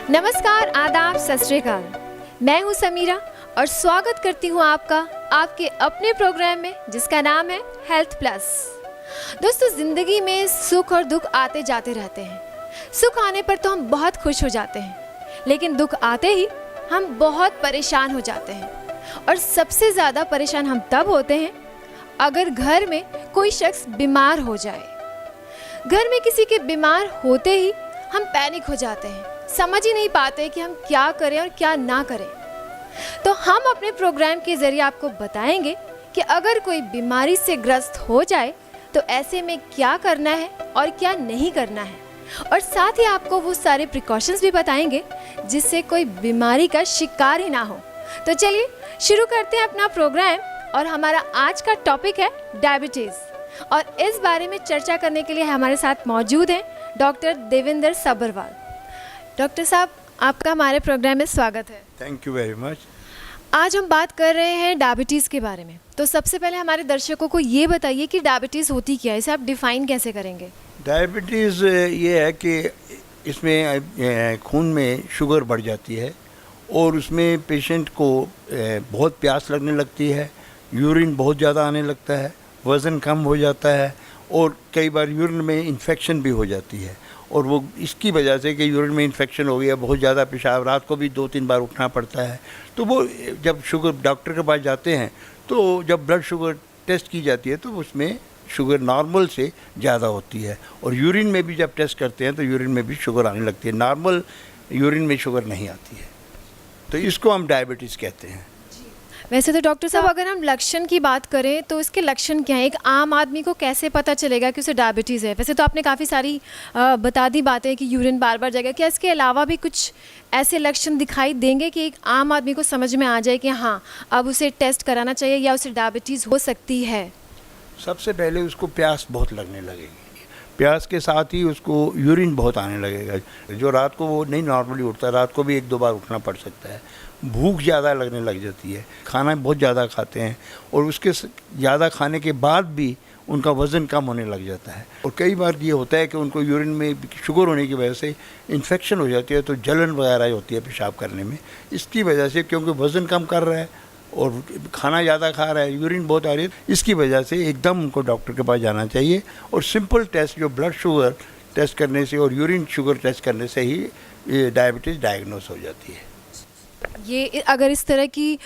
नमस्कार, आदाब, सत श्री अकाल। मैं हूं समीरा और स्वागत करती हूं आपका आपके अपने प्रोग्राम में जिसका नाम है हेल्थ प्लस। दोस्तों, ज़िंदगी में सुख और दुख आते जाते रहते हैं। सुख आने पर तो हम बहुत खुश हो जाते हैं, लेकिन दुख आते ही हम बहुत परेशान हो जाते हैं। और सबसे ज़्यादा परेशान हम तब होते हैं अगर घर में कोई शख्स बीमार हो जाए। घर में किसी के बीमार होते ही हम पैनिक हो जाते हैं, समझ ही नहीं पाते कि हम क्या करें और क्या ना करें। तो हम अपने प्रोग्राम के ज़रिए आपको बताएंगे कि अगर कोई बीमारी से ग्रस्त हो जाए तो ऐसे में क्या करना है और क्या नहीं करना है, और साथ ही आपको वो सारे प्रिकॉशंस भी बताएंगे जिससे कोई बीमारी का शिकार ही ना हो। तो चलिए शुरू करते हैं अपना प्रोग्राम। और हमारा आज का टॉपिक है डायबिटीज़, और इस बारे में चर्चा करने के लिए हमारे साथ मौजूद हैं डॉक्टर देवेंद्र सब्बरवाल। डॉक्टर साहब, आपका हमारे प्रोग्राम में स्वागत है। Thank you very much. आज हम बात कर रहे हैं डायबिटीज़ के बारे में। तो सबसे पहले हमारे दर्शकों को ये बताइए कि डायबिटीज़ होती क्या है, इसे आप डिफ़ाइन कैसे करेंगे? डायबिटीज़ ये है कि इसमें खून में शुगर बढ़ जाती है और उसमें पेशेंट को बहुत प्यास लगने लगती है, यूरिन बहुत ज़्यादा आने लगता है, वज़न कम हो जाता है और कई बार यूरिन में इन्फेक्शन भी हो जाती है। और वो इसकी वजह से कि यूरिन में इन्फेक्शन हो गया, बहुत ज़्यादा पेशाब, रात को भी 2-3 बार उठना पड़ता है। तो वो जब शुगर डॉक्टर के पास जाते हैं तो जब ब्लड शुगर टेस्ट की जाती है तो उसमें शुगर नॉर्मल से ज़्यादा होती है, और यूरिन में भी जब टेस्ट करते हैं तो यूरिन में भी शुगर आने लगती है। नॉर्मल यूरिन में शुगर नहीं आती है, तो इसको हम डायबिटीज़ कहते हैं। वैसे तो डॉक्टर साहब, अगर हम लक्षण की बात करें तो इसके लक्षण क्या हैं? एक आम आदमी को कैसे पता चलेगा कि उसे डायबिटीज़ है? वैसे तो आपने काफ़ी सारी बता दी बातें कि यूरिन बार बार जाएगा। क्या इसके अलावा भी कुछ ऐसे लक्षण दिखाई देंगे कि एक आम आदमी को समझ में आ जाए कि हाँ, अब उसे टेस्ट कराना चाहिए या उसे डायबिटीज़ हो सकती है? सबसे पहले उसको प्यास बहुत लगने लगेगी, प्यास के साथ ही उसको यूरिन बहुत आने लगेगा। जो रात को वो नहीं नॉर्मली उठता, रात को भी 1-2 बार उठना पड़ सकता है। भूख ज़्यादा लगने लग जाती है, खाना बहुत ज़्यादा खाते हैं और उसके ज़्यादा खाने के बाद भी उनका वज़न कम होने लग जाता है। और कई बार ये होता है कि उनको यूरिन में शुगर होने की वजह से इन्फेक्शन हो जाती है, तो जलन वगैरह होती है पेशाब करने में। इसकी वजह से, क्योंकि वज़न कम कर रहा है और खाना ज़्यादा खा रहा है, यूरिन बहुत आ रही है, इसकी वजह से एकदम उनको डॉक्टर के पास जाना चाहिए। और सिंपल टेस्ट, जो ब्लड शुगर टेस्ट करने से और यूरिन शुगर टेस्ट करने से ही ये डायबिटीज़ डायग्नोस हो जाती है। ये अगर इस तरह की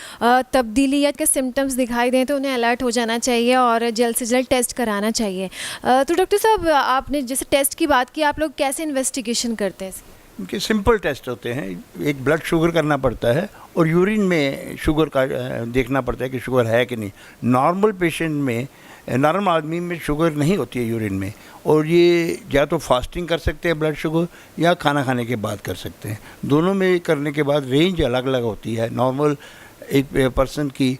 तब्दीली या के सिम्टम्स दिखाई दें तो उन्हें अलर्ट हो जाना चाहिए और जल्द से जल्द टेस्ट कराना चाहिए। तो डॉक्टर साहब, आपने जैसे टेस्ट की बात की, आप लोग कैसे इन्वेस्टिगेशन करते हैं इसकी? इनके सिंपल टेस्ट होते हैं। एक ब्लड शुगर करना पड़ता है और यूरिन में शुगर का देखना पड़ता है कि शुगर है कि नहीं। नॉर्मल पेशेंट में, नॉर्मल आदमी में शुगर नहीं होती है यूरिन में, और ये या तो फास्टिंग कर सकते हैं ब्लड शुगर, या खाना खाने के बाद कर सकते हैं। दोनों में करने के बाद रेंज अलग अलग होती है। नॉर्मल एक पर्सन की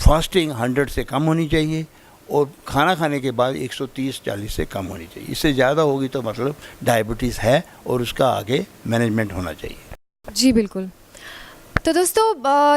फास्टिंग 100 से कम होनी चाहिए और खाना खाने के बाद 130-140 से कम होनी चाहिए। इससे ज़्यादा होगी तो मतलब डायबिटीज़ है और उसका आगे मैनेजमेंट होना चाहिए। जी बिल्कुल। तो दोस्तों,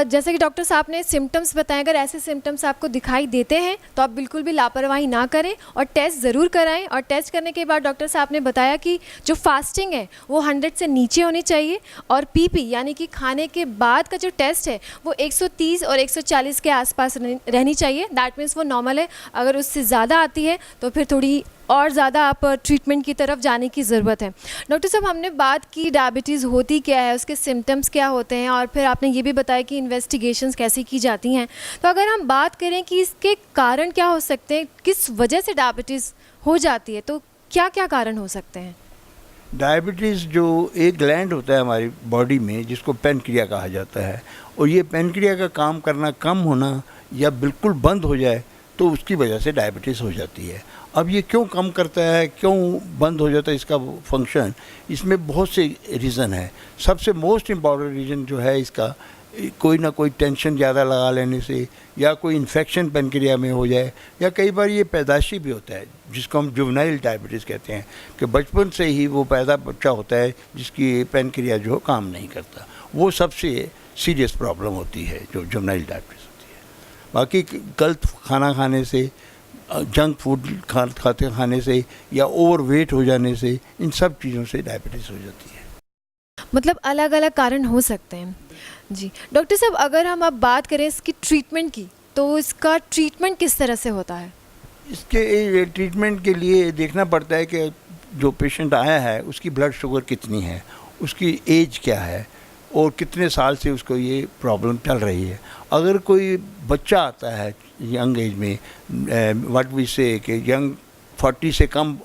जैसे कि डॉक्टर साहब ने सिम्टम्स बताए, अगर ऐसे सिम्टम्स आपको दिखाई देते हैं तो आप बिल्कुल भी लापरवाही ना करें और टेस्ट ज़रूर कराएं। और टेस्ट करने के बाद डॉक्टर साहब ने बताया कि जो फास्टिंग है वो 100 से नीचे होनी चाहिए, और पीपी यानी कि खाने के बाद का जो टेस्ट है वो 130 और 140 के आसपास रहनी चाहिए। दैट मीन्स वो नॉर्मल है। अगर उससे ज़्यादा आती है तो फिर थोड़ी और ज़्यादा आप ट्रीटमेंट की तरफ जाने की ज़रूरत है। डॉक्टर साहब, हमने बात की डायबिटीज़ होती क्या है, उसके सिम्टम्स क्या होते हैं, और फिर आपने ये भी बताया कि इन्वेस्टिगेशंस कैसे की जाती हैं। तो अगर हम बात करें कि इसके कारण क्या हो सकते हैं, किस वजह से डायबिटीज़ हो जाती है, तो क्या क्या कारण हो सकते हैं? डायबिटीज़ जो एक ग्लैंड होता है हमारी बॉडी में जिसको पैनक्रिया कहा जाता है, और ये पैनक्रिया का काम करना कम होना या बिल्कुल बंद हो जाए तो उसकी वजह से डायबिटीज़ हो जाती है। अब ये क्यों कम करता है, क्यों बंद हो जाता है इसका फंक्शन, इसमें बहुत से रीज़न है। सबसे मोस्ट इम्पॉर्टेंट रीज़न जो है इसका, कोई ना कोई टेंशन ज़्यादा लगा लेने से, या कोई इन्फेक्शन पैनक्रिया में हो जाए, या कई बार ये पैदाशी भी होता है जिसको हम जुवेनाइल डायबिटीज़ कहते हैं, कि बचपन से ही वो पैदा बच्चा होता है जिसकी पैनक्रिया जो काम नहीं करता। वो सबसे सीरियस प्रॉब्लम होती है जो जुवेनाइल डायबिटीज़ होती है। बाकी गलत खाना खाने से, जंक फूड खाने से, या ओवरवेट हो जाने से, इन सब चीज़ों से डायबिटीज़ हो जाती है। मतलब अलग अलग कारण हो सकते हैं। जी डॉक्टर साहब, अगर हम अब बात करें इसकी ट्रीटमेंट की, तो इसका ट्रीटमेंट किस तरह से होता है? इसके ट्रीटमेंट के लिए देखना पड़ता है कि जो पेशेंट आया है उसकी ब्लड शुगर कितनी है, उसकी एज क्या है और कितने साल से उसको ये प्रॉब्लम चल रही है। अगर कोई बच्चा आता है यंग एज में, व्हाट वी से कि यंग 40 से कम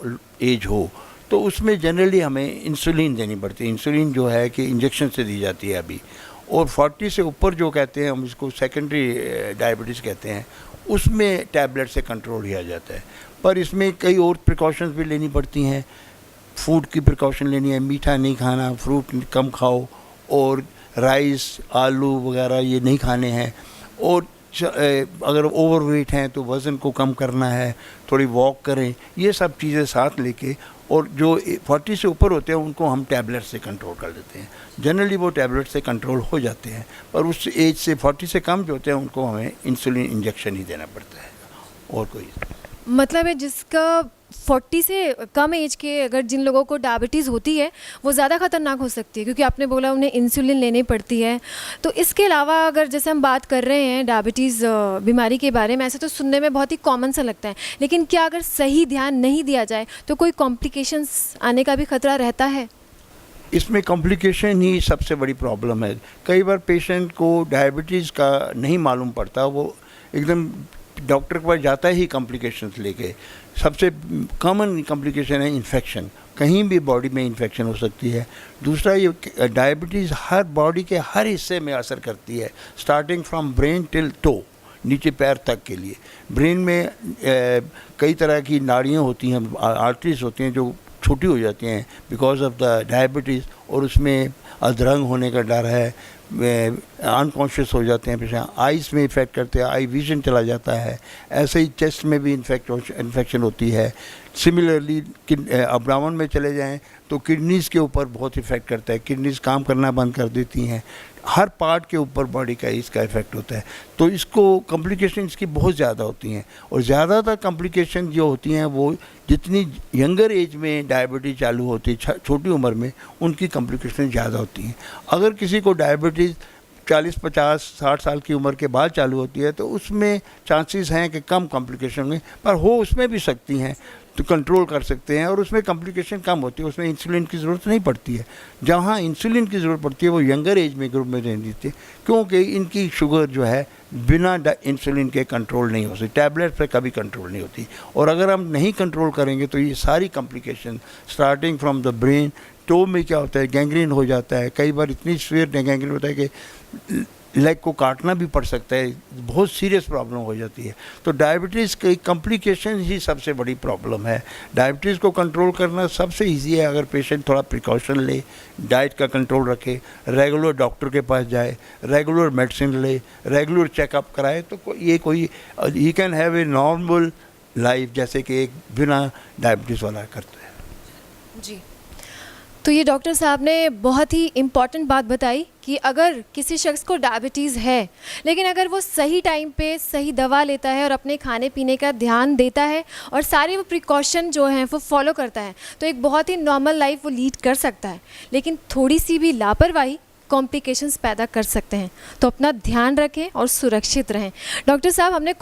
एज हो, तो उसमें जनरली हमें इंसुलिन देनी पड़ती है। इंसुलिन जो है कि इंजेक्शन से दी जाती है अभी। और 40 से ऊपर जो कहते हैं, हम इसको सेकेंडरी डायबिटीज़ कहते हैं, उसमें टैबलेट से कंट्रोल किया जाता है। पर इसमें कई और प्रिकॉशंस भी लेनी पड़ती हैं। फूड की प्रिकॉशन लेनी है, मीठा नहीं खाना, फ्रूट कम खाओ, और राइस आलू वगैरह ये नहीं खाने हैं। और अगर ओवरवेट हैं तो वज़न को कम करना है, थोड़ी वॉक करें, ये सब चीज़ें साथ लेके। और जो 40 से ऊपर होते हैं उनको हम टैबलेट से कंट्रोल कर देते हैं। जनरली वो टैबलेट से कंट्रोल हो जाते हैं, पर उस एज से 40 से कम जो होते हैं उनको हमें इंसुलिन इंजेक्शन ही देना पड़ता है, और कोई। मतलब है जिसका 40 से कम एज के अगर जिन लोगों को डायबिटीज़ होती है वो ज़्यादा खतरनाक हो सकती है, क्योंकि आपने बोला उन्हें इंसुलिन लेनी पड़ती है। तो इसके अलावा अगर जैसे हम बात कर रहे हैं डायबिटीज़ बीमारी के बारे में, ऐसे तो सुनने में बहुत ही कॉमन सा लगता है, लेकिन क्या अगर सही ध्यान नहीं दिया जाए तो कोई कॉम्प्लिकेशंस आने का भी खतरा रहता है? इसमें कॉम्प्लिकेशन ही सबसे बड़ी प्रॉब्लम है। कई बार पेशेंट को डायबिटीज़ का नहीं मालूम पड़ता, वो एकदम डॉक्टर के पास जाता ही कॉम्प्लिकेशंस लेके। सबसे कॉमन कॉम्प्लिकेशन है इन्फेक्शन, कहीं भी बॉडी में इन्फेक्शन हो सकती है। दूसरा, ये डायबिटीज़ हर बॉडी के हर हिस्से में असर करती है, starting from brain till toe, नीचे पैर तक के लिए। ब्रेन में कई तरह की नाड़ियाँ होती हैं, आर्टरीज होती हैं जो छोटी हो जाती हैं बिकॉज ऑफ द डायबिटीज़, और उसमें अधरंग होने का डर है, अनकॉन्शियस हो जाते हैं पेशेंट, आइज़ में इफ़ेक्ट करते हैं, आई विजन चला जाता है। ऐसे ही चेस्ट में भी इन्फेक्शन होती है। सिमिलरली अब्डामन में चले जाएं तो किडनीज़ के ऊपर बहुत इफ़ेक्ट करता है, किडनीज़ काम करना बंद कर देती हैं। हर पार्ट के ऊपर बॉडी का इसका इफ़ेक्ट होता है। तो इसको कॉम्प्लिकेशन इसकी बहुत ज़्यादा होती हैं, और ज़्यादातर कॉम्प्लिकेशन जो होती हैं वो जितनी यंगर एज में डायबिटीज़ चालू होती है, छोटी उम्र में, उनकी कॉम्प्लिकेशन ज़्यादा होती हैं। अगर किसी को डायबिटीज़ 40, 50, 60 साल की उम्र के बाद चालू होती है तो उसमें चांसेस हैं कि कम कॉम्प्लिकेशन में, पर हो उसमें भी सकती हैं, तो कंट्रोल कर सकते हैं, और उसमें कॉम्प्लिकेशन कम होती है, उसमें इंसुलिन की ज़रूरत नहीं पड़ती है। जहाँ इंसुलिन की ज़रूरत पड़ती है वो यंगर एज में ग्रुप में रहती है, क्योंकि इनकी शुगर जो है बिना इंसुलिन के कंट्रोल नहीं हो सकती, टैबलेट पे कभी कंट्रोल नहीं होती। और अगर हम नहीं कंट्रोल करेंगे तो ये सारी complication starting from the brain, toe में क्या होता है, गैंग्रीन हो जाता है। कई बार इतनी सीवियर गैंग्रीन होता है कि लेग को काटना भी पड़ सकता है, बहुत सीरियस प्रॉब्लम हो जाती है। तो डायबिटीज़ की कॉम्प्लिकेशन ही सबसे बड़ी प्रॉब्लम है। डायबिटीज़ को कंट्रोल करना सबसे इजी है अगर पेशेंट थोड़ा प्रिकॉशन ले, डाइट का कंट्रोल रखे, रेगुलर डॉक्टर के पास जाए, रेगुलर मेडिसिन ले, रेगुलर चेकअप कराए, तो ये कोई he can have a normal life जैसे कि एक बिना डायबिटीज़ वाला करता है। जी, तो ये डॉक्टर साहब ने बहुत ही इम्पॉर्टेंट बात बताई कि अगर किसी शख्स को डायबिटीज़ है, लेकिन अगर वो सही टाइम पे सही दवा लेता है और अपने खाने पीने का ध्यान देता है और सारे वो प्रिकॉशन जो हैं वो फॉलो करता है, तो एक बहुत ही नॉर्मल लाइफ वो लीड कर सकता है। लेकिन थोड़ी सी भी लापरवाही कॉम्प्लिकेशंस पैदा कर सकते हैं। तो अपना ध्यान रखें और सुरक्षित रहें। डॉक्टर साहब, हमने